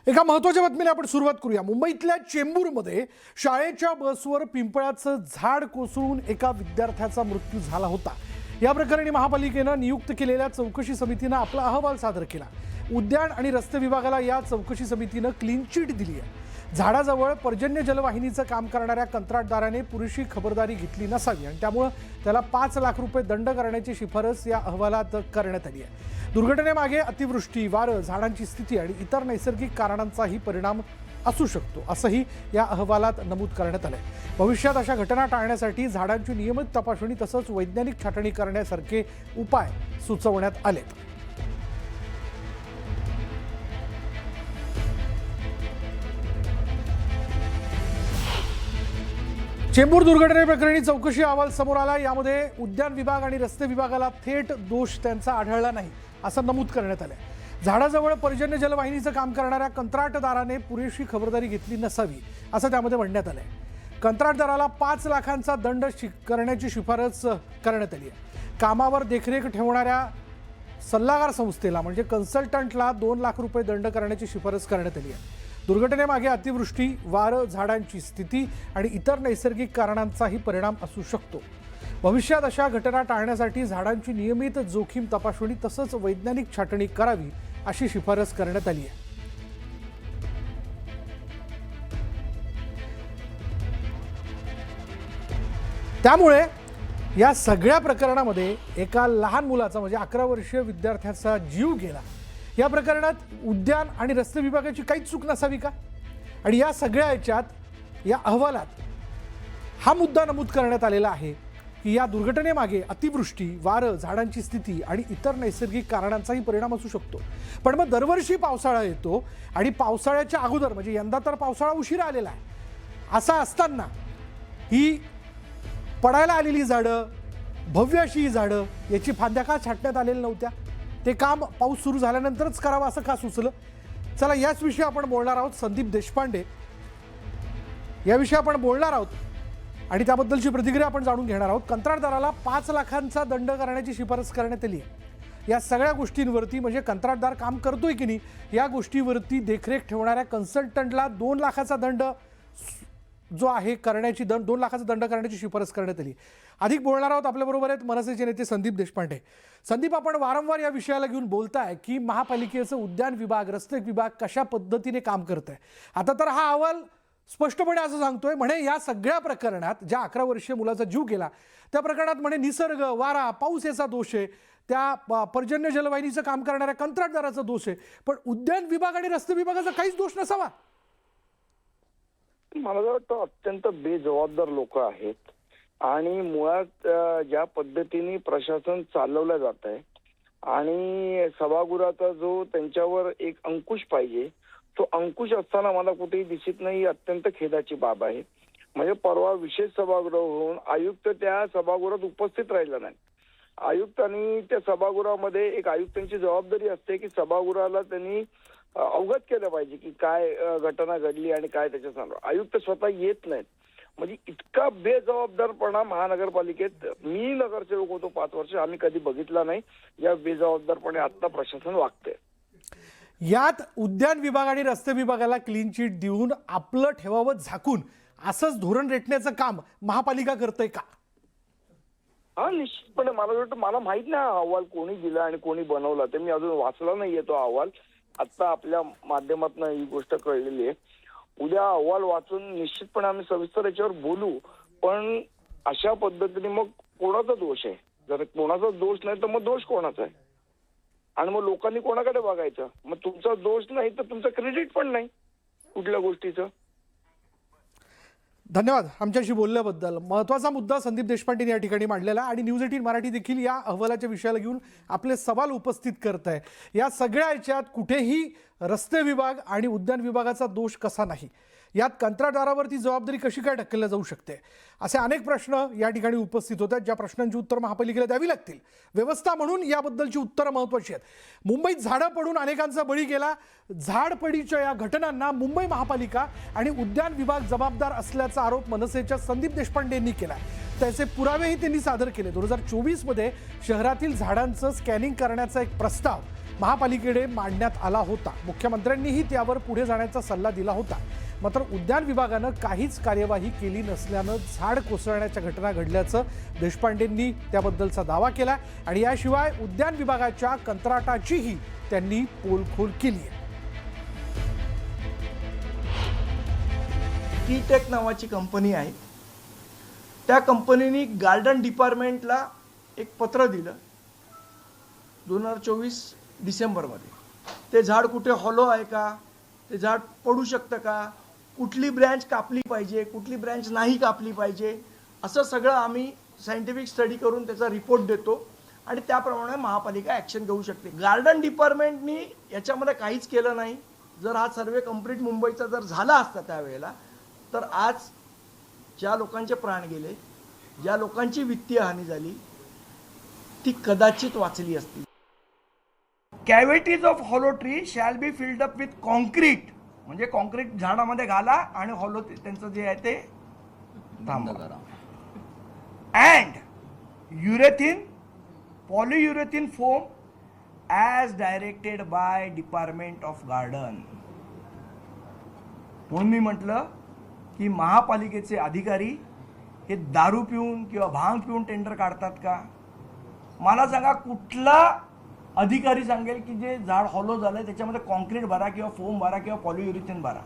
एका महत्त्वाच्या बातमीने आपण सुरुवात करूया। मुंबईतल्या चेंबूरमध्ये शाळेच्या बसवर पिंपळाचं झाड कोसळून एका विद्यार्थ्याचा मृत्यू झाला होता। या प्रकरणी महापालिकेने नियुक्त केलेल्या चौकशी समितीने आपला अहवाल सादर केला। उद्यान आणि रस्ते विभागाला या चौकशी समितीने क्लीन चिट दिली आहे। झाडाजवळ पर्जन्य जलवाहिनीचं काम करणाऱ्या कंत्राटदाराने पुरेशी खबरदारी घेतली नसावी आणि त्यामुळे त्याला 5 लाख रुपये दंड करण्याची शिफारस या अहवालात करण्यात आली आहे। दुर्घटनेमागे अतिवृष्टी, वारं, झाडांची स्थिती आणि इतर नैसर्गिक कारणांचाही परिणाम असू शकतो असंही या अहवालात नमूद करण्यात आलंय। भविष्यात अशा घटना टाळण्यासाठी झाडांची नियमित तपासणी तसंच वैज्ञानिक छाटणी करण्यासारखे उपाय सुचवण्यात आलेत। चेंबूर दुर्घटनेप्रकरणी चौकशी अहवाल समोर आला। यामध्ये उद्यान विभाग आणि रस्ते विभागाला थेट दोष त्यांचा आढळला नाही असं नमूद करण्यात आलंय। झाडाजवळ पर्जन्य जलवाहिनीचं काम करणाऱ्या कंत्राटदाराने पुरेशी खबरदारी घेतली नसावी असं त्यामध्ये म्हणण्यात आलंय। कंत्राटदाराला 5 लाखांचा दंड करण्याची शिफारस करण्यात आली आहे। कामावर देखरेख ठेवणाऱ्या सल्लागार संस्थेला म्हणजे कन्सल्टंटला 2 लाख रुपये दंड करण्याची शिफारस करण्यात आली आहे। दुर्घटनेमागे अतिवृष्टी, वारं, झाडांची स्थिती आणि इतर नैसर्गिक कारणांचाही परिणाम असू शकतो। भविष्यात अशा घटना टाळण्यासाठी झाडांची नियमित जोखीम तपासणी तसंच वैज्ञानिक छाटणी करावी अशी शिफारस करण्यात आली आहे। त्यामुळे या सगळ्या प्रकरणामध्ये एका लहान मुलाचा म्हणजे 11 वर्षीय विद्यार्थ्याचा जीव गेला। या प्रकरणात उद्यान आणि रस्ते विभागाची काहीच चूक नसावी का? आणि या सगळ्या याच्यात या अहवालात हा मुद्दा नमूद करण्यात आलेला आहे की या दुर्घटनेमागे अतिवृष्टी, वारं, झाडांची स्थिती आणि इतर नैसर्गिक कारणांचाही परिणाम असू शकतो। पण मग दरवर्षी पावसाळा येतो आणि पावसाळ्याच्या अगोदर म्हणजे यंदा तर पावसाळा उशिरा आलेला आहे। असा असताना ही पडायला आलेली झाडं, भव्य अशी झाडं, याची फांद्या का छाटण्यात आलेल्या नव्हत्या? ते काम पाऊस सुरू झाल्यानंतरच करावं असं का सुचलं? चला याच विषयी आपण बोलणार आहोत। संदीप देशपांडे याविषयी आपण बोलणार आहोत आणि त्याबद्दलची प्रतिक्रिया आपण जाणून घेणार आहोत। कंत्राटदाराला 5 लाखांचा दंड करण्याची शिफारस करण्यात आली आहे। या सगळ्या गोष्टींवरती म्हणजे कंत्राटदार काम करतोय की नाही या गोष्टीवरती देखरेख ठेवणाऱ्या कन्सल्टंटला 2 लाखाचा दंड जो आहे करण्याची 2 लाखाचा दंड करण्याची शिफारस करण्यात आली। अधिक बोलणार आहोत। आपल्याबरोबर आहेत मनसेचे नेते संदीप देशपांडे। संदीप, आपण वारंवार या विषयाला घेऊन बोलताय की महापालिकेचं उद्यान विभाग, रस्ते विभाग कशा पद्धतीने काम करत आहे। आता तर हा अहवाल स्पष्टपणे असं सांगतोय म्हणे या सगळ्या प्रकरणात ज्या 11 वर्षीय मुलाचा जीव गेला त्या प्रकरणात म्हणे निसर्ग, वारा, पाऊस याचा दोष आहे, त्या पर्जन्य जलवाहिनीचं काम करणाऱ्या कंत्राटदाराचा दोष आहे, पण उद्यान विभाग आणि रस्ते विभागाचा काहीच दोष नसावा? मला वाटतं अत्यंत बेजबाबदार लोक आहेत आणि मुळात ज्या पद्धतीने प्रशासन चालवलं जात आहे आणि सभागृहाचा जो त्यांच्यावर एक अंकुश पाहिजे तो अंकुश असताना मला कुठेही दिसत नाही, ही अत्यंत खेदाची बाब आहे। म्हणजे परवा विशेष सभागृह होऊन आयुक्त त्या सभागृहात उपस्थित राहिला नाही। आयुक्तांनी त्या सभागृहामध्ये एक आयुक्तांची जबाबदारी असते की सभागृहाला त्यांनी अवगत केलं पाहिजे की काय घटना घडली आणि काय त्याच्या चालू। आयुक्त स्वतः येत नाहीत। म्हणजे इतका बेजबाबदारपणा महानगरपालिकेत, मी नगरसेवक होतो 5 वर्ष, आम्ही कधी बघितला नाही। या बेजबाबदारपणे आता प्रशासन वागतंय। यात उद्यान विभाग आणि रस्ते विभागाला क्लीन चिट देऊन आपलं ठेवावं झाकून असंच धोरण रेटण्याचं काम महापालिका करतंय का? हा, निश्चितपणे मला वाटतं, मला माहित नाही हा अहवाल कोणी दिला आणि कोणी बनवला ते, मी अजून वाचला नाहीये तो अहवाल। आता आपल्या माध्यमातून ही गोष्ट कळलेली आहे। उद्या अहवाल वाचून निश्चितपणे आम्ही सविस्तर याच्यावर बोलू, पण अशा पद्धतीने मग कोणाचा दोष आहे? जर कोणाचा दोष नाही तर मग दोष कोणाचा आहे? आणि मग लोकांनी कोणाकडे बघायचं? मग तुमचा दोष नाही तर तुमचं क्रेडिट पण नाही कुठल्या गोष्टीचं। धन्यवाद आमच्याशी बोलल्याबद्दल। महत्त्वाचा मुद्दा संदीप देशपांडे या ठिकाणी मांडलेला आणि न्यूज 18 मराठी देखील या अहवालाच्या विषयाला घेऊन आपले सवाल उपस्थित करत आहे। या सगळ्या याच्यात कुठेही रस्ते विभाग आणि उद्यान विभागाचा दोष कसा नाही, यात कंत्राटदारावरती जबाबदारी कशी काय ढकलली जाऊ शकते, असे अनेक प्रश्न या ठिकाणी उपस्थित होतात, ज्या प्रश्नांची उत्तर महापालिकेला द्यावी लागतील। व्यवस्था म्हणून याबद्दलची उत्तरं महत्त्वाची आहेत। मुंबईत झाडं पडून अनेकांचा बळी गेला। झाडपडीच्या या घटनांना मुंबई महापालिका आणि उद्यान विभाग जबाबदार असल्याचा आरोप मनसेच्या संदीप देशपांडे यांनी केला। त्याचे पुरावेही त्यांनी सादर केले। 2024 मध्ये शहरातील झाडांचं स्कॅनिंग करण्याचा एक प्रस्ताव महापालिकेकडे मांडण्यात आला होता. मुख्यमंत्र्यांनीही त्यावर पुढे जाण्याचा सल्ला दिला होता. मात्र उद्यान विभागानं काहीच कार्यवाही केली नसल्यानं झाड कोसळण्याच्या घटना घडल्याचं देशपांडेंनी त्याबद्दलचा दावा केला आणि याशिवाय उद्यान विभागाच्या कंत्राटाचीही त्यांनी पोलखोल केली आहे. टी-टेक नावाची कंपनी आहे. त्या कंपनीने गार्डन डिपार्टमेंटला एक पत्र दिलं 2024 डिसेंबरमध्ये. ते झाड कुठे हॉलो आहे का, ते झाड पडू शकतं का, कुठली ब्रँच कापली पाहिजे, कुठली ब्रँच नाही कापली पाहिजे, असं सगळं आम्ही सायंटिफिक स्टडी करून त्याचा रिपोर्ट देतो आणि त्याप्रमाणे महापालिका ॲक्शन घेऊ शकते. गार्डन डिपार्टमेंटनी याच्यामध्ये काहीच केलं नाही. जर हा सर्वे कंप्लीट मुंबईचा जर झाला असता त्यावेळेला, तर आज ज्या लोकांचे प्राण गेले, ज्या लोकांची वित्तीय हानी झाली, ती कदाचित वाचली असती. Cavities of hollow tree shall be filled up with concrete, म्हणजे कॉन्क्रीट झाडामध्ये घाला आणि हॉलो त्यांचं जे आहे ते थांबवा. And urethane polyurethane foam as directed by department of garden. म्हणून मी म्हटलं की महापालिकेचे अधिकारी हे दारू पिऊन किंवा भांग पिऊन टेंडर काढतात का? मला सांगा, कुठला अधिकारी सांगेल की जे झाड हॉलो झालंय त्याच्यामध्ये कॉन्क्रीट भरा किंवा फोम भरा किंवा पॉलियुरेथिन भरा?